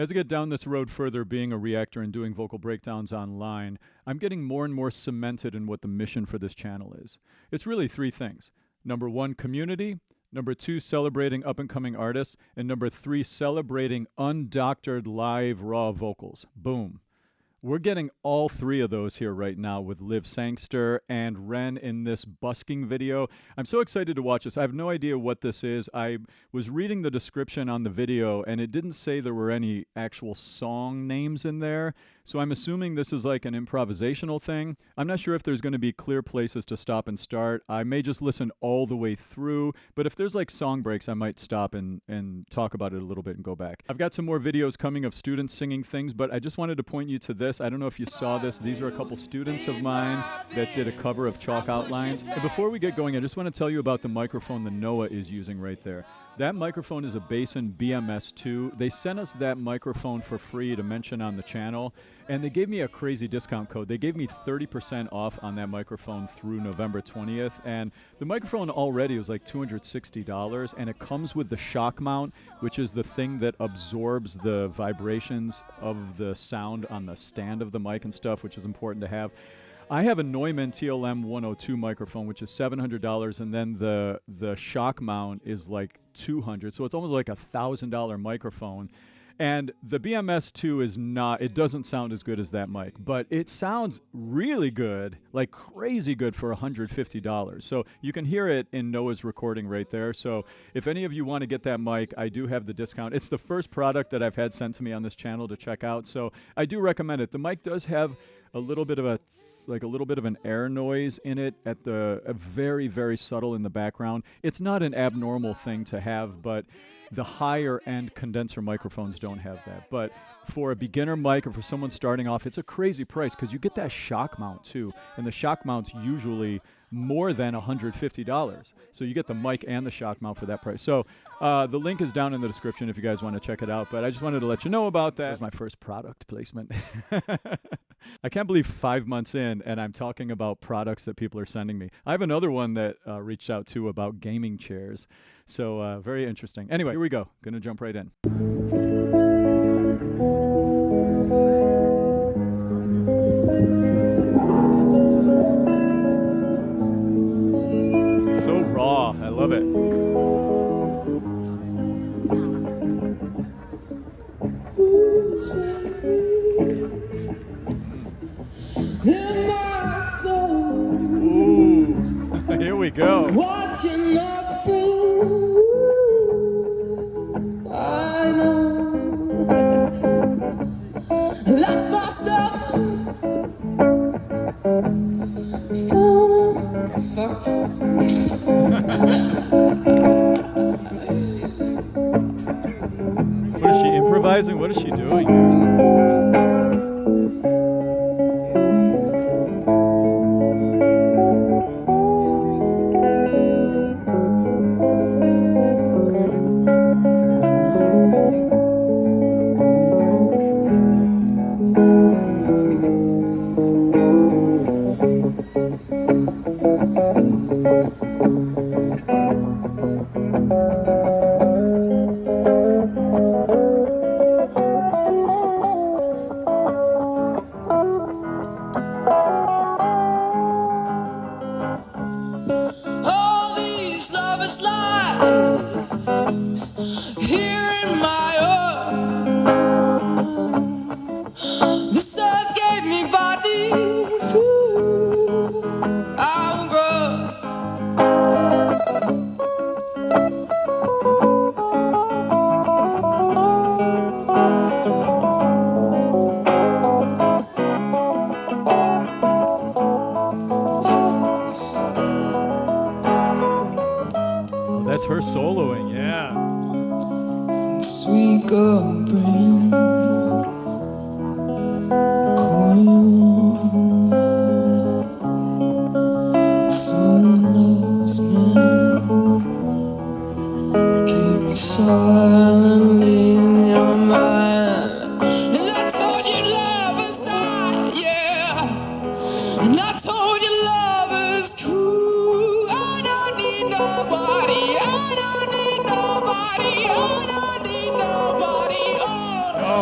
As I get down this road further, being a reactor and doing vocal breakdowns online, I'm getting more and more cemented in what the mission for this channel is. It's really three things. Number one, community. Number two, celebrating up-and-coming artists. And number three, celebrating undoctored live raw vocals. Boom. We're getting all three of those here right now with Liv Sangster and REN in this busking video. I'm so excited to watch this. I have no idea what this is. I was reading the description on the video, and it didn't say there were any actual song names in there. So I'm assuming this is like an improvisational thing. I'm not sure if there's going to be clear places to stop and start. I may just listen all the way through, but if there's like song breaks, I might stop and talk about it a little bit and go back. I've got some more videos coming of students singing things, but I just wanted to point you to this. I don't know if you saw this. These are a couple students of mine that did a cover of Chalk Outlines. And before we get going, I just want to tell you about the microphone that Noah is using right there. That microphone is a Basin BMS2. They sent us that microphone for free to mention on the channel, and they gave me a crazy discount code. They gave me 30% off on that microphone through November 20th, and the microphone already was like $260, and it comes with the shock mount, which is the thing that absorbs the vibrations of the sound on the stand of the mic and stuff, which is important to have. I have a Neumann TLM 102 microphone, which is $700, and then the shock mount is like $200, so it's almost like $1,000 microphone. And the BMS2 is not, it doesn't sound as good as that mic, but it sounds really good, like crazy good for $150. So you can hear it in Noah's recording right there. So if any of you want to get that mic, I do have the discount. It's the first product that I've had sent to me on this channel to check out. So I do recommend it. The mic does have a little bit of an air noise in it at very, very subtle in the background. It's not an abnormal thing to have, but the higher end condenser microphones don't have that. But for a beginner mic or for someone starting off, it's a crazy price because you get that shock mount too. And the shock mount's usually more than $150. So you get the mic and the shock mount for that price. So the link is down in the description if you guys want to check it out. But I just wanted to let you know about that. This is my first product placement. I can't believe 5 months in and I'm talking about products that people are sending me. I have another one that reached out to about gaming chairs. So very interesting. Anyway, here we go. Gonna jump right in. So raw. I love it. Ooh, here we go. Watching up through, I know, lost myself, What is she improvising? What is she doing? all these lovers' lives here in my own. The sun gave me bodies, ooh, I will grow. That's her soloing, yeah. Sweet girl, bring loves me. Keep me silently in your mind. And I told you love is not, yeah. And I told you love is cool. I don't need nobody. I don't need nobody. I don't need nobody. Oh.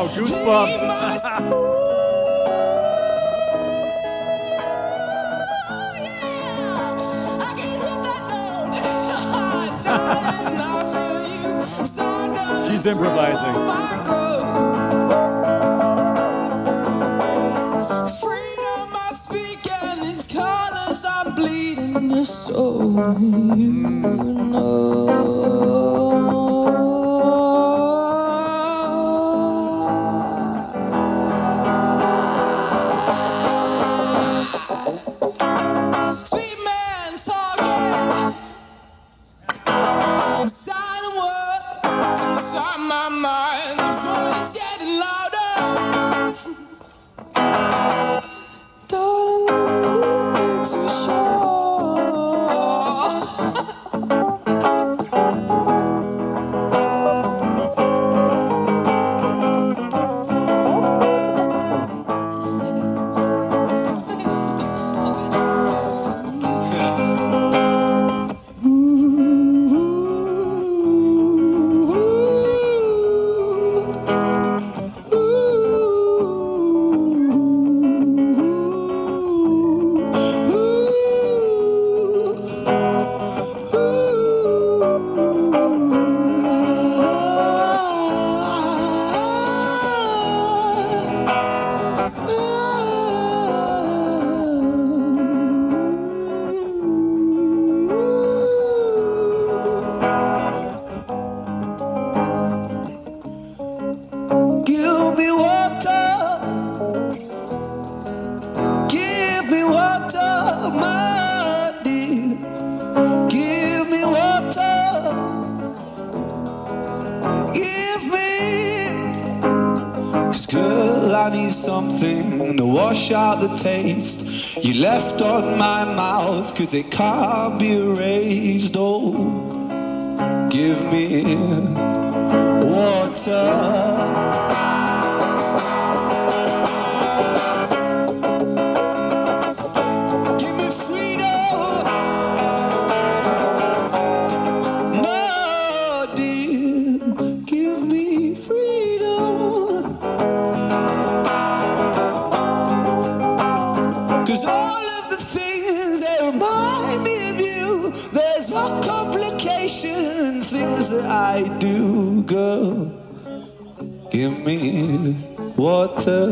Wow, goosebumps. She's improvising. Freedom I speak and these colors I'm bleeding, so you know. Sweet man talking, silent words inside my mind. The phone is getting louder. Darling, leave me to shore. Give me water, my dear. Give me water, give me. 'Cause girl, I need something to wash out the taste you left on my mouth, 'cause it can't be erased. Oh, give me water. Give me freedom, my dear. Give me freedom. 'Cause all of the things that remind me of you, there's more complication in things that I do, girl. Give me water.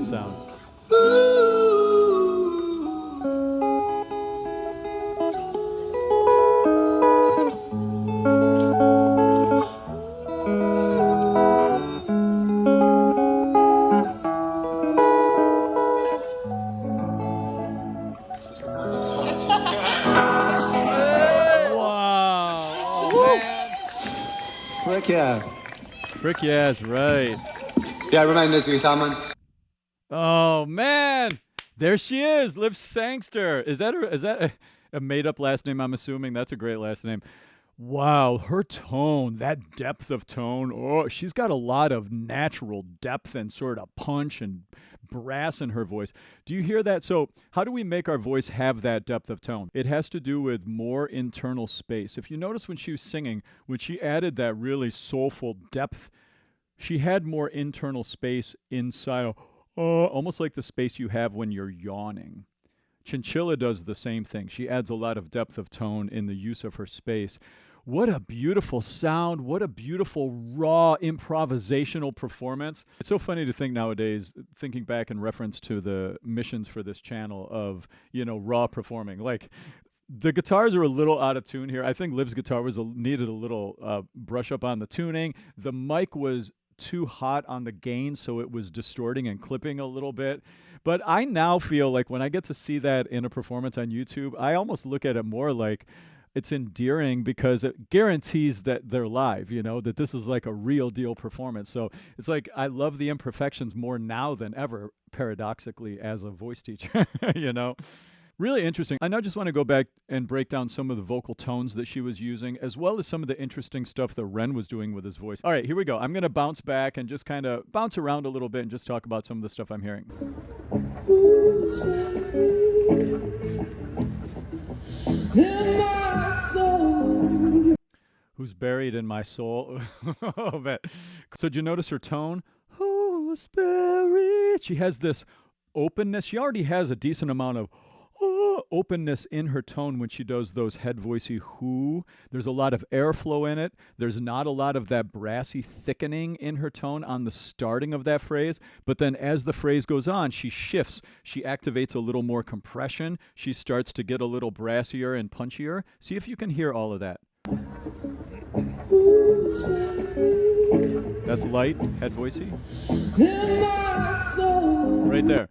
that sound. Wow. Oh, man. Frick yeah. Frick yes, right. Yeah, remind us of your man. Oh man, there she is, Liv Sangster. Is that a made up last name? I'm assuming that's a great last name. Wow, her tone, that depth of tone. Oh, she's got a lot of natural depth and sort of punch and brass in her voice. Do you hear that? So, how do we make our voice have that depth of tone? It has to do with more internal space. If you notice when she was singing, when she added that really soulful depth, she had more internal space inside, almost like the space you have when you're yawning. Chinchilla does the same thing. She adds a lot of depth of tone in the use of her space. What a beautiful sound. What a beautiful, raw, improvisational performance. It's so funny to think nowadays, thinking back in reference to the missions for this channel of, raw performing. Like, the guitars are a little out of tune here. I think Liv's guitar needed a little brush up on the tuning. The mic was too hot on the gain, so it was distorting and clipping a little bit. But I now feel like when I get to see that in a performance on YouTube, I almost look at it more like it's endearing because it guarantees that they're live, that this is like a real deal performance. So it's like I love the imperfections more now than ever, paradoxically, as a voice teacher, Really interesting. I now just want to go back and break down some of the vocal tones that she was using, as well as some of the interesting stuff that REN was doing with his voice. All right, here we go. I'm going to bounce back and just kind of bounce around a little bit and just talk about some of the stuff I'm hearing. Who's buried in my soul? Oh, man. So did you notice her tone? Who's buried? She has this openness. She already has a decent amount of openness in her tone when she does those head voicey who. There's a lot of airflow in it. There's not a lot of that brassy thickening in her tone on the starting of that phrase. But then as the phrase goes on, she shifts. She activates a little more compression. She starts to get a little brassier and punchier. See if you can hear all of that. That's light, head voicey. Right there.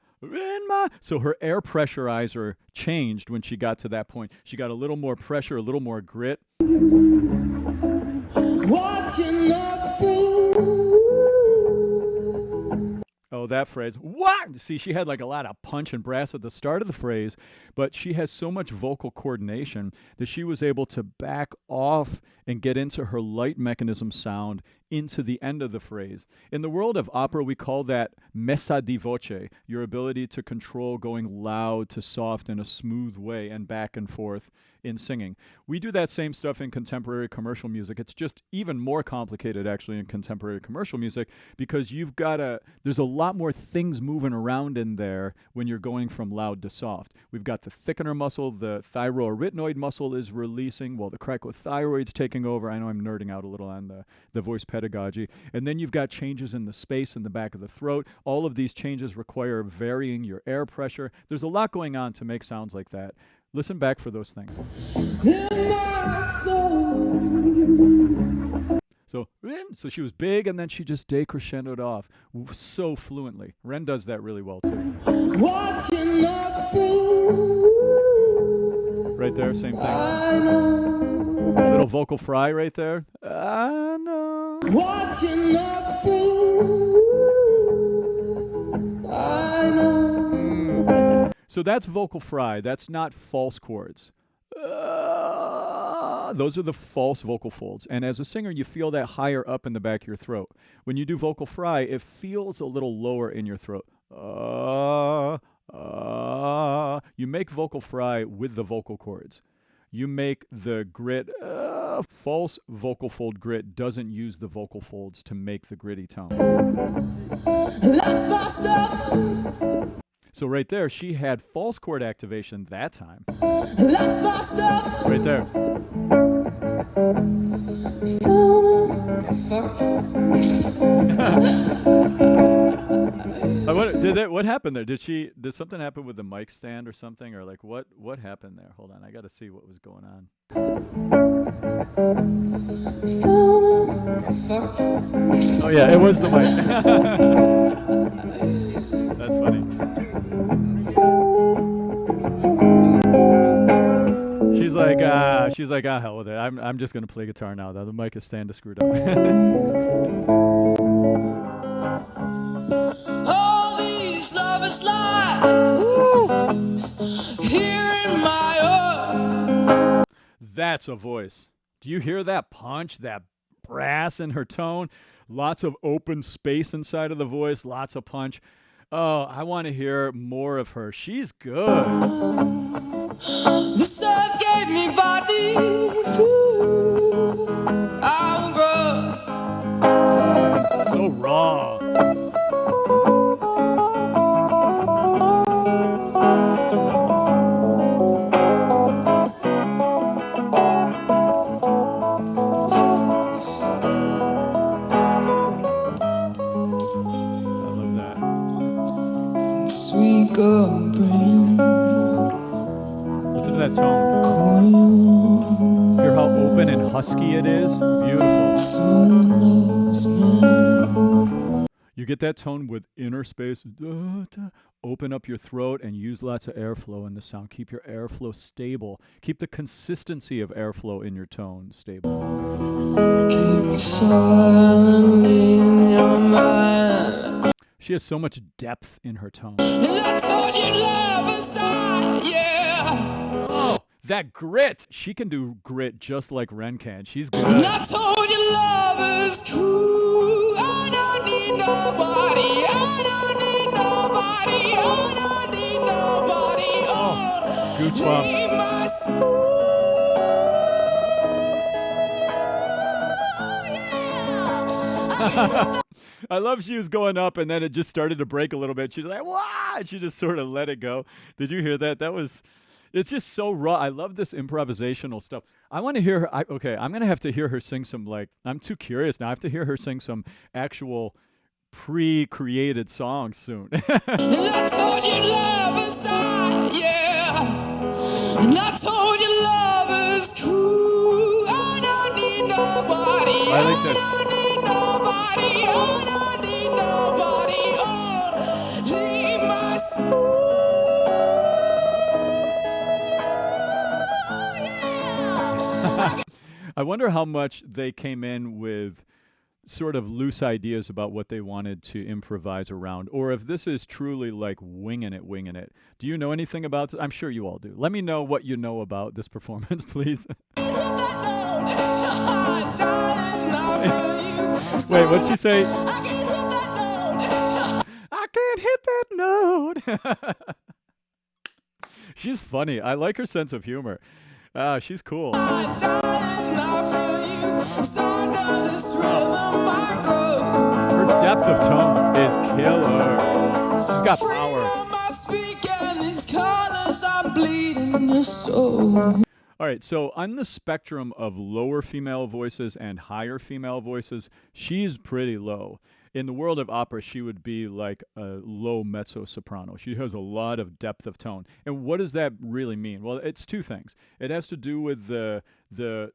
So her air pressurizer changed when she got to that point. She got a little more pressure, a little more grit. Oh, that phrase. What? See, she had like a lot of punch and brass at the start of the phrase, but she has so much vocal coordination that she was able to back off and get into her light mechanism sound into the end of the phrase. In the world of opera, we call that messa di voce, your ability to control going loud to soft in a smooth way and back and forth in singing. We do that same stuff in contemporary commercial music. It's just even more complicated actually in contemporary commercial music because there's a lot more things moving around in there when you're going from loud to soft. We've got the thickener muscle, the thyroarytenoid muscle is releasing, while the cricothyroid's taking over. I know I'm nerding out a little on the voice pedagogy. And then you've got changes in the space in the back of the throat. All of these changes require varying your air pressure. There's a lot going on to make sounds like that. Listen back for those things. So she was big, and then she just decrescendoed off so fluently. REN does that really well, too. Right there, same thing. Little vocal fry right there. I know. So that's vocal fry. That's not false chords. Those are the false vocal folds. And as a singer, you feel that higher up in the back of your throat. When you do vocal fry, it feels a little lower in your throat. You make vocal fry with the vocal cords. You make the grit, false vocal fold grit doesn't use the vocal folds to make the gritty tone. So right there, she had false chord activation that time. Right there. What happened there? Did something happen with the mic stand or something, or like what happened there? Hold on, I got to see what was going on. Oh yeah, it was the mic. That's funny. She's like, hell with it. I'm just gonna play guitar now. The mic is stand is screwed up. All these lovers lies here in my ear. That's a voice. Do you hear that punch, that brass in her tone? Lots of open space inside of the voice, lots of punch. Oh, I want to hear more of her. She's good. The sun gave me body. I'm good. So raw. Sweet girl, bring listen to that tone. Hear how open and husky it is? Beautiful. You get that tone with inner space. Open up your throat and use lots of airflow in the sound. Keep your airflow stable. Keep the consistency of airflow in your tone stable. Keep silent in your mind. She has so much depth in her tone. And I told you love was die, yeah. Oh, that grit. She can do grit just like REN can. She's good. And I told you love is cool. I don't need nobody. I don't need nobody. I don't need nobody. Oh, goosebumps. leave my soul. Yeah. I love she was going up and then it just started to break a little bit. She's like, "Wah!" And she just sort of let it go. Did you hear that? It's just so raw. I love this improvisational stuff. I want to hear her. Okay, I'm going to have to hear her sing some, like, I'm too curious now. I have to hear her sing some actual pre-created songs soon. And I told you love is die, yeah. And I told you love is cool. I don't need nobody. I like this. I don't need nobody. I don't need nobody. Oh, leave my soul. Yeah. I wonder how much they came in with sort of loose ideas about what they wanted to improvise around, or if this is truly like winging it. Do you know anything about this? I'm sure you all do. Let me know what you know about this performance, please. Wait, what'd she say? I can't hit that note. She's funny. I like her sense of humor. She's cool. Her depth of tone is killer. She's got power. All right, so on the spectrum of lower female voices and higher female voices, she's pretty low. In the world of opera, she would be like a low mezzo-soprano. She has a lot of depth of tone. And what does that really mean? Well, it's two things. It has to do with the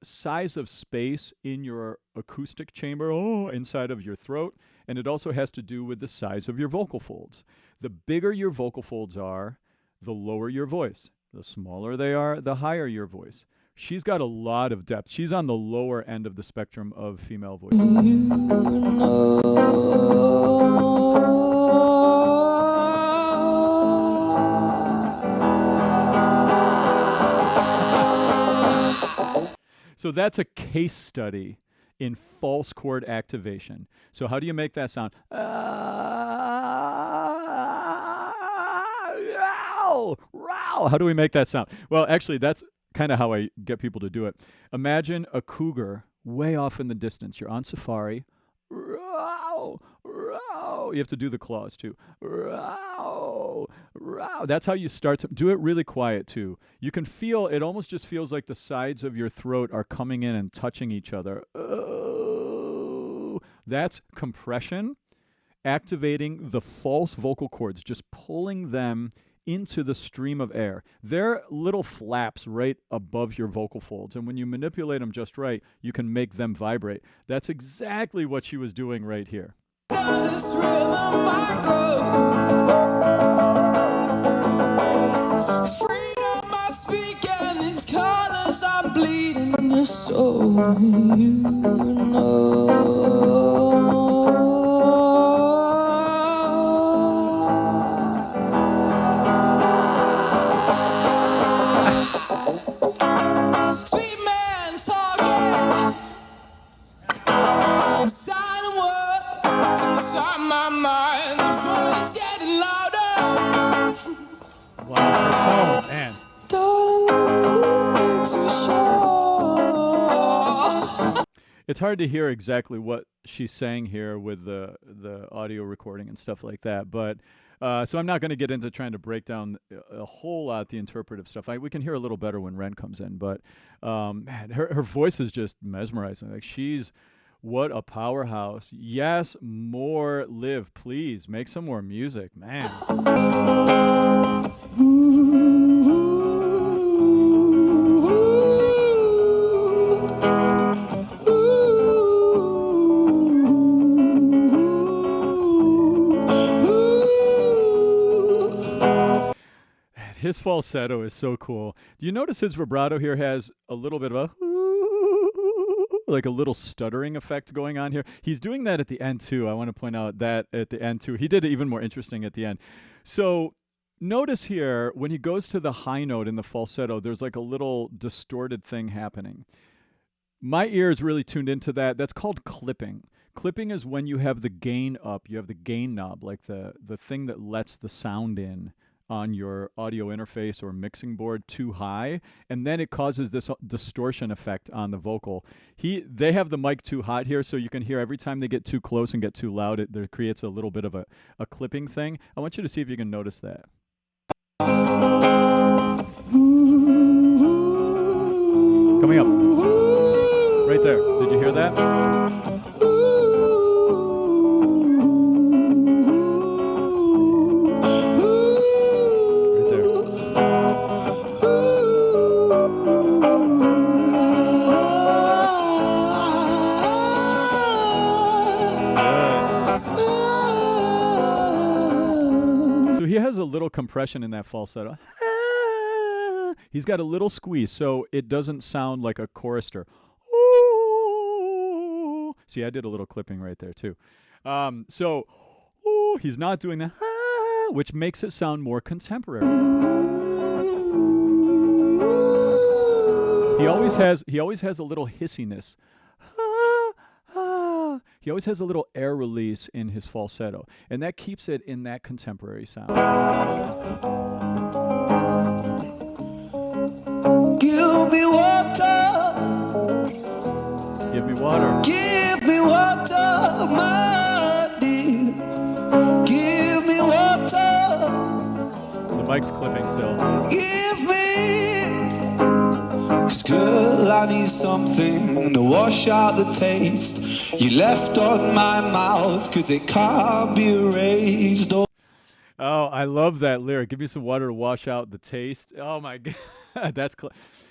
size of space in your acoustic chamber, inside of your throat, and it also has to do with the size of your vocal folds. The bigger your vocal folds are, the lower your voice. The smaller they are, the higher your voice. She's got a lot of depth. She's on the lower end of the spectrum of female voices. So that's a case study in false chord activation. So how do you make that sound? How do we make that sound? Well, actually, that's kind of how I get people to do it. Imagine a cougar way off in the distance. You're on safari. You have to do the claws too. That's how you start to do it really quiet too. You can feel, it almost just feels like the sides of your throat are coming in and touching each other. That's compression. activating the false vocal cords, just pulling them into the stream of air. They're little flaps right above your vocal folds, and when you manipulate them just right, you can make them vibrate. That's exactly what she was doing right here. This rhythm I go. Freedom I speak and these colors I'm bleeding, so you know. Sweet man talking, silent words inside my mind. The phone is getting louder. Wow, so man. Darling, too sure. It's hard to hear exactly what she's saying here with the audio recording and stuff like that, but so I'm not going to get into trying to break down a whole lot the interpretive stuff. We can hear a little better when Ren comes in, but man, her voice is just mesmerizing. Like, what a powerhouse. Yes, more Liv, please make some more music, man. His falsetto is so cool. Do you notice his vibrato here has a little bit of a like a little stuttering effect going on here? He's doing that at the end too. I want to point out that at the end too. He did it even more interesting at the end. So notice here, when he goes to the high note in the falsetto, there's like a little distorted thing happening. My ear is really tuned into that. That's called clipping. Clipping is when you have the gain up, you have the gain knob, like the thing that lets the sound in on your audio interface or mixing board too high, and then it causes this distortion effect on the vocal. They have the mic too hot here, so you can hear every time they get too close and get too loud, it creates a little bit of a clipping thing. I want you to see if you can notice that. Coming up. Right there. Did you hear that? He has a little compression in that falsetto. He's got a little squeeze, so it doesn't sound like a chorister. See, I did a little clipping right there too. So he's not doing that, which makes it sound more contemporary. He always has a little hissiness. He always has a little air release in his falsetto, and that keeps it in that contemporary sound. Give me water. Give me water. Give me water, my dear. Give me water. The mic's clipping still. Give me. 'Cause girl, I need something to wash out the taste you left on my mouth, 'cause it can't be erased. Oh, I love that lyric. Give me some water to wash out the taste. Oh my God, that's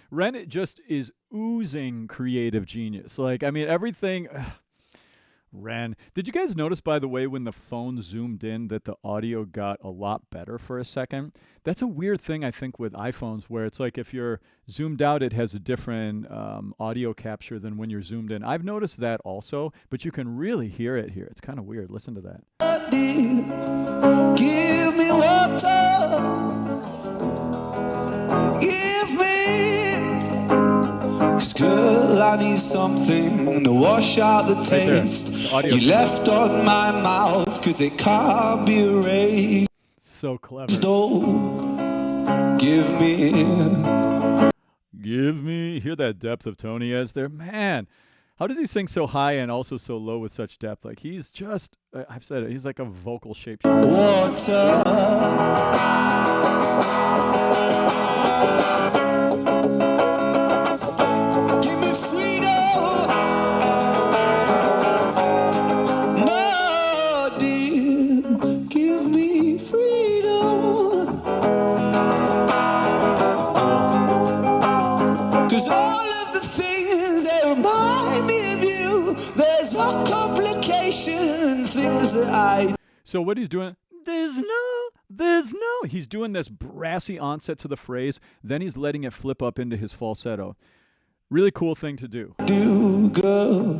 Ren just is oozing creative genius. Like, I mean, everything. Ren. Did you guys notice, by the way, when the phone zoomed in that the audio got a lot better for a second? That's a weird thing, I think, with iPhones, where it's like if you're zoomed out, it has a different audio capture than when you're zoomed in. I've noticed that also, but you can really hear it here. It's kind of weird. Listen to that. Give me water. Give me. 'Cause girl, I need something to wash out the taste you left on my mouth, 'cause it can't be erased. So clever. Oh, give me. Hear that depth of tone he has there? Man, how does he sing so high and also so low with such depth? Like, he's just, I've said it, he's like a vocal shapeshifter. Water. Dear, more complication, things that I. So what he's doing, there's no. He's doing this brassy onset to the phrase, then he's letting it flip up into his falsetto. Really cool thing to do. Do girl,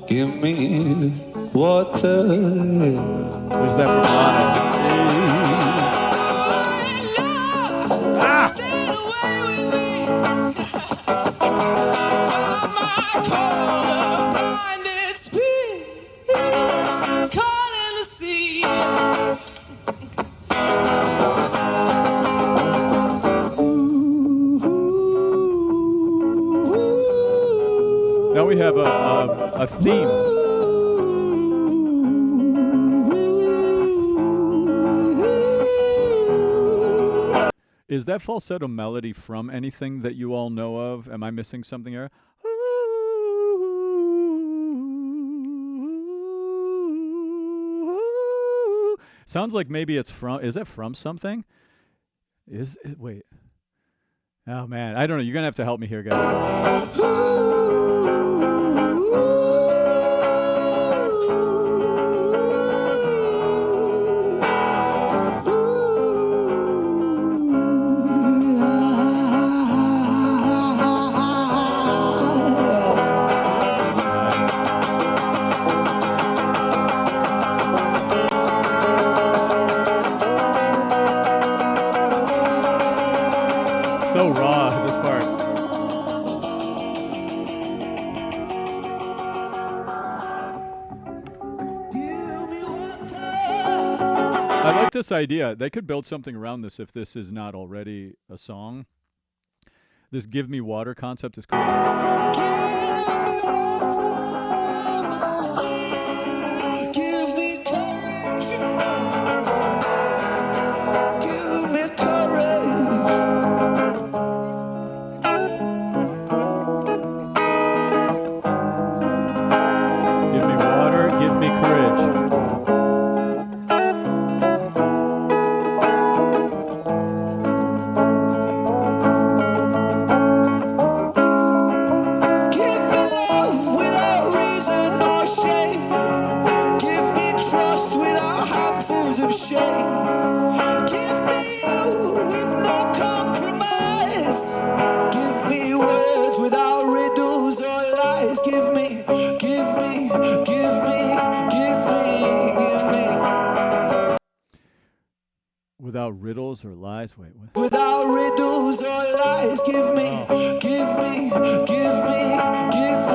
give me water. There's that vibrato. Now we have a theme. Is that falsetto melody from anything that you all know of? Am I missing something here? Sounds like maybe it's from, is that from something? Is it, wait. Oh man, I don't know. You're going to have to help me here, guys. So raw, this part. I like this idea. They could build something around this if this is not already a song. This give me water concept is cool. Give me courage. Give me courage. Give me water, give me courage. Give me love without reason or shame. Give me trust without handfuls of shame. Give me you with no compromise. Give me words without riddles or lies. Give me, give me, give me, give me, give me. Without riddles or lies. Wait, what? Without riddles or lies. Give me, give me, give me, give me, give me.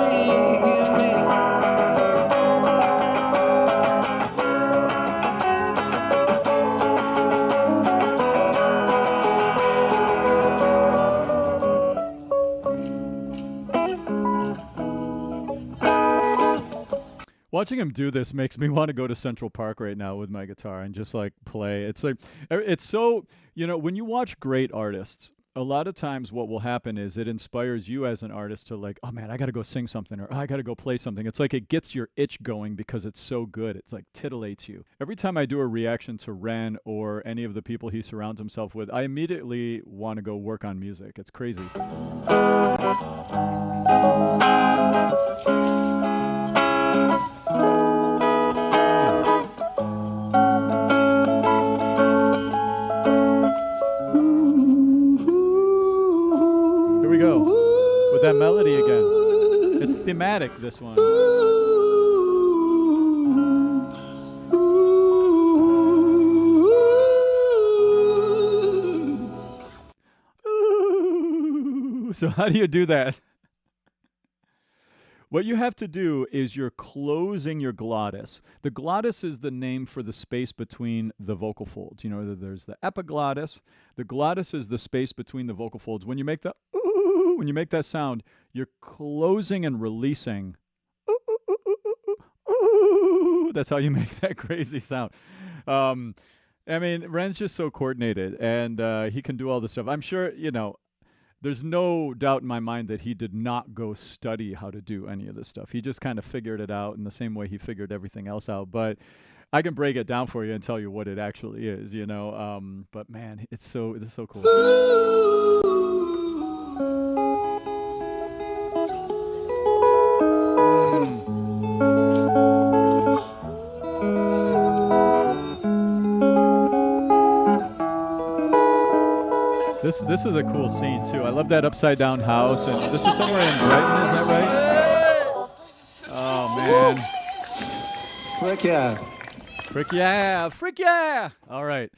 Watching him do this makes me want to go to Central Park right now with my guitar and just like play. It's like, it's so, you know, when you watch great artists, a lot of times what will happen is it inspires you as an artist to like, oh man, I got to go sing something, or oh, I got to go play something. It's like it gets your itch going because it's so good. It's like titillates you. Every time I do a reaction to Ren or any of the people he surrounds himself with, I immediately want to go work on music. It's crazy. Here we go with that melody again. It's thematic, this one. Ooh. So how do you do that? What you have to do is you're closing your glottis. The glottis is the name for the space between the vocal folds. You know, there's the epiglottis. The glottis is the space between the vocal folds. When you make the ooh, when you make that sound, you're closing and releasing. Ooh, ooh, ooh, ooh, ooh, ooh. That's how you make that crazy sound. I mean, Ren's just so coordinated, and he can do all this stuff. I'm sure, you know, there's no doubt in my mind that he did not go study how to do any of this stuff. He just kind of figured it out in the same way he figured everything else out. But I can break it down for you and tell you what it actually is, you know. But man, it's so cool. This is a cool scene too. I love that upside down house, and this is somewhere in Brighton, is that right? Oh man. Frick yeah. Frick yeah! Frick yeah! All right.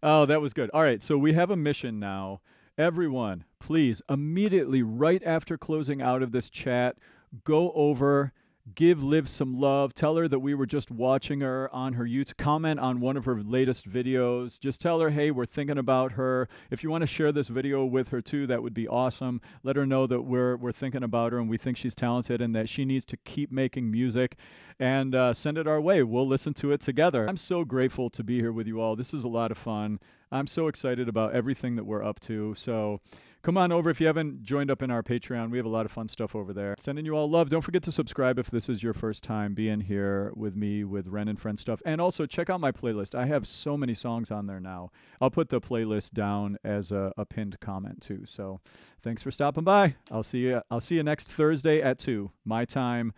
Oh, that was good. All right, so we have a mission now. Everyone, please, immediately right after closing out of this chat, go over, give Liv some love. Tell her that we were just watching her on her YouTube. Comment on one of her latest videos. Just tell her, hey, we're thinking about her. If you want to share this video with her too, that would be awesome. Let her know that we're thinking about her and we think she's talented and that she needs to keep making music. And send it our way. We'll listen to it together. I'm so grateful to be here with you all. This is a lot of fun. I'm so excited about everything that we're up to. So come on over if you haven't joined up in our Patreon. We have a lot of fun stuff over there. Sending you all love. Don't forget to subscribe if this is your first time being here with me with Ren and Friend stuff. And also check out my playlist. I have so many songs on there now. I'll put the playlist down as a pinned comment too. So thanks for stopping by. I'll see you next Thursday at 2 my time.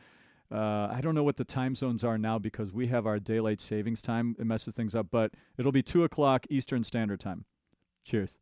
I don't know what the time zones are now because we have our daylight savings time. It messes things up, but it'll be 2 o'clock Eastern Standard Time. Cheers.